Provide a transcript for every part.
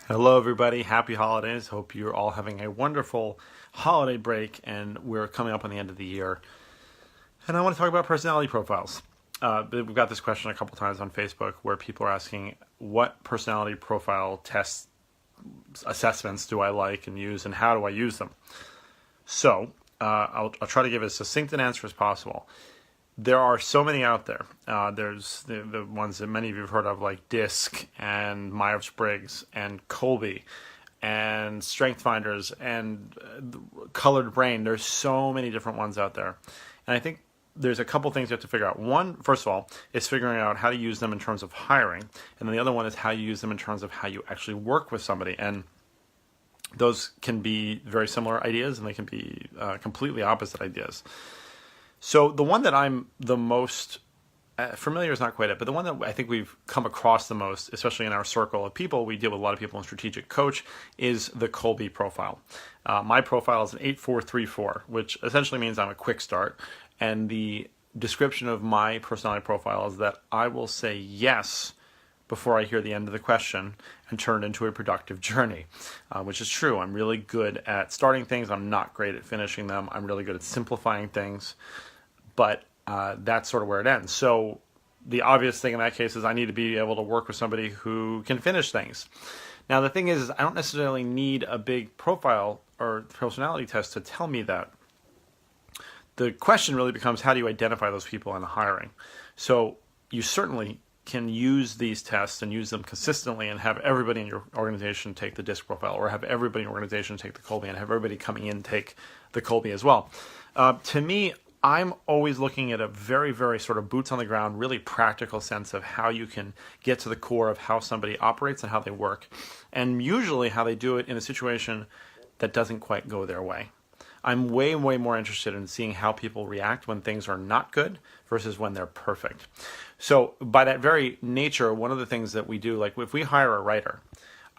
Hello, everybody. Happy holidays. Hope you're all having a wonderful holiday break, and we're coming up on the end of the year. And I want to talk about personality profiles. We've got this question a couple times on Facebook where people are asking, what personality profile test assessments do I like and use, and how do I use them? So I'll try to give as succinct an answer as possible. There are so many out there. There's the ones that many of you have heard of, like DISC and Myers-Briggs and Colby and Strength Finders and Colored Brain. There's so many different ones out there. And I think there's a couple things you have to figure out. One, first of all, is figuring out how to use them in terms of hiring. And then the other one is how you use them in terms of how you actually work with somebody. And those can be very similar ideas, and they can be completely opposite ideas. So the one that I'm the most familiar is not quite it, but the one that I think we've come across the most, especially in our circle of people, we deal with a lot of people in Strategic Coach, is the Kolbe profile. My profile is an 8434, which essentially means I'm a quick start. And the description of my personality profile is that I will say yes before I hear the end of the question and turn it into a productive journey, which is true. I'm really good at starting things. I'm not great at finishing them. I'm really good at simplifying things, but that's sort of where it ends. So the obvious thing in that case is I need to be able to work with somebody who can finish things. Now, the thing is I don't necessarily need a big profile or personality test to tell me that. The question really becomes, how do you identify those people in hiring? So you certainly can use these tests and use them consistently and have everybody in your organization take the DISC profile, or have everybody in your organization take the Kolbe, and have everybody coming in take the Kolbe as well. To me, I'm always looking at a very, very sort of boots on the ground, really practical sense of how you can get to the core of how somebody operates and how they work, and usually how they do it in a situation that doesn't quite go their way. I'm way, way more interested in seeing how people react when things are not good versus when they're perfect. So by that very nature, one of the things that we do, like if we hire a writer,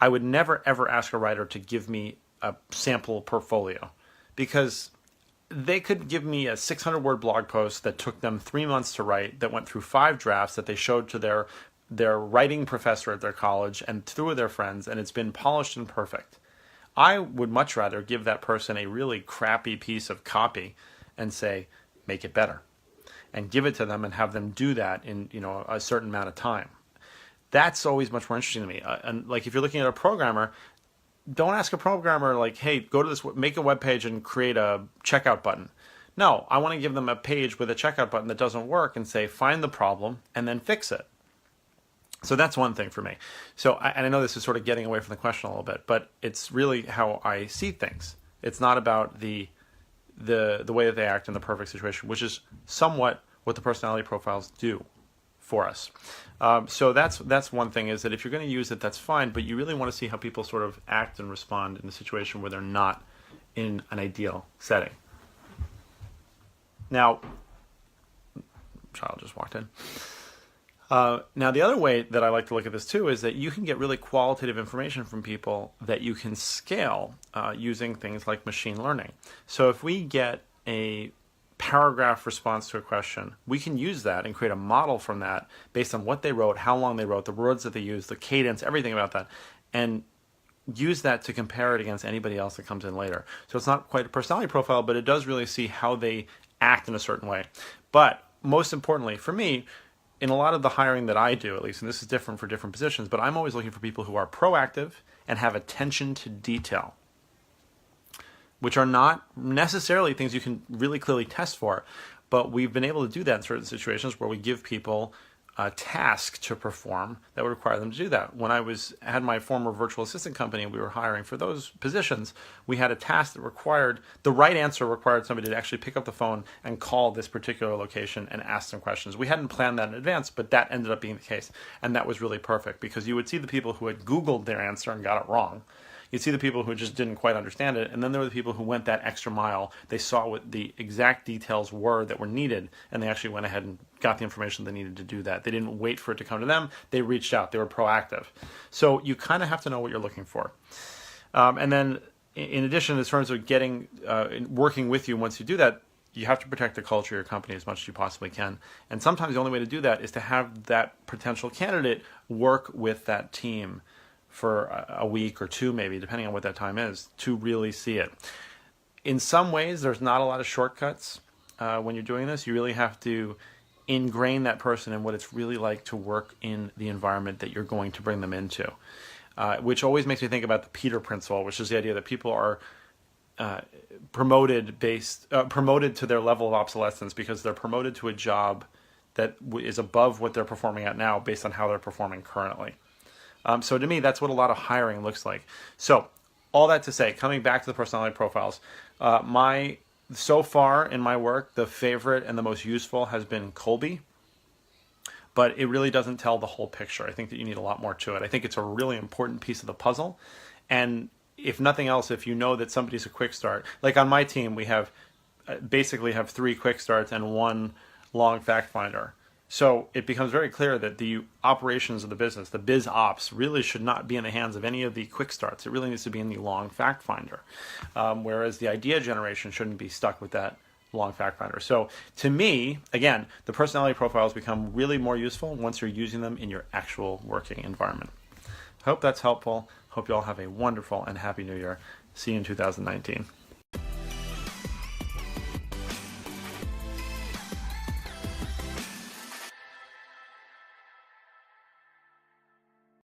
I would never, ever ask a writer to give me a sample portfolio, because they could give me a 600-word blog post that took them 3 months to write, that went through 5 drafts that they showed to their writing professor at their college and 2 of their friends, and it's been polished and perfect. I would much rather give that person a really crappy piece of copy and say, make it better, and give it to them and have them do that in a certain amount of time. That's always much more interesting to me. And like if you're looking at a programmer, don't ask a programmer like, hey, go to this, make a web page and create a checkout button. No, I want to give them a page with a checkout button that doesn't work and say, find the problem and then fix it. So that's one thing for me. So, and I know this is sort of getting away from the question a little bit, but it's really how I see things. It's not about the way that they act in the perfect situation, which is somewhat what the personality profiles do for us. So that's one thing, is that if you're going to use it, that's fine, but you really want to see how people sort of act and respond in a situation where they're not in an ideal setting. Now, child just walked in. Now, the other way that I like to look at this too is that you can get really qualitative information from people that you can scale using things like machine learning. So if we get a paragraph response to a question, we can use that and create a model from that based on what they wrote, how long they wrote, the words that they used, the cadence, everything about that, and use that to compare it against anybody else that comes in later. So it's not quite a personality profile, but it does really see how they act in a certain way. But most importantly, for me, in a lot of the hiring that I do, at least, and this is different for different positions, but I'm always looking for people who are proactive and have attention to detail, which are not necessarily things you can really clearly test for, but we've been able to do that in certain situations where we give people a task to perform that would require them to do that. When I had my former virtual assistant company and we were hiring for those positions, we had a task that required, the right answer required somebody to actually pick up the phone and call this particular location and ask them questions. We hadn't planned that in advance, but that ended up being the case. And that was really perfect, because you would see the people who had Googled their answer and got it wrong. You'd see the people who just didn't quite understand it, and then there were the people who went that extra mile. They saw what the exact details were that were needed, and they actually went ahead and got the information they needed to do that. They didn't wait for it to come to them. They reached out. They were proactive. So you kind of have to know what you're looking for. And then in addition, in terms of working with you once you do that, you have to protect the culture of your company as much as you possibly can. And sometimes the only way to do that is to have that potential candidate work with that team for a week or two, maybe, depending on what that time is, to really see it. In some ways, there's not a lot of shortcuts when you're doing this. You really have to ingrain that person in what it's really like to work in the environment that you're going to bring them into, which always makes me think about the Peter Principle, which is the idea that people are promoted to their level of obsolescence because they're promoted to a job that is above what they're performing at now based on how they're performing currently. So to me, that's what a lot of hiring looks like. So all that to say, coming back to the personality profiles, so far in my work, the favorite and the most useful has been Kolbe, but it really doesn't tell the whole picture. I think that you need a lot more to it. I think it's a really important piece of the puzzle. And if nothing else, if you know that somebody's a quick start, like on my team, we basically have 3 quick starts and 1 long fact finder. So it becomes very clear that the operations of the business, the biz ops, really should not be in the hands of any of the quick starts. It really needs to be in the long fact finder. Whereas the idea generation shouldn't be stuck with that long fact finder. So to me, again, the personality profiles become really more useful once you're using them in your actual working environment. Hope that's helpful. Hope you all have a wonderful and happy new year. See you in 2019.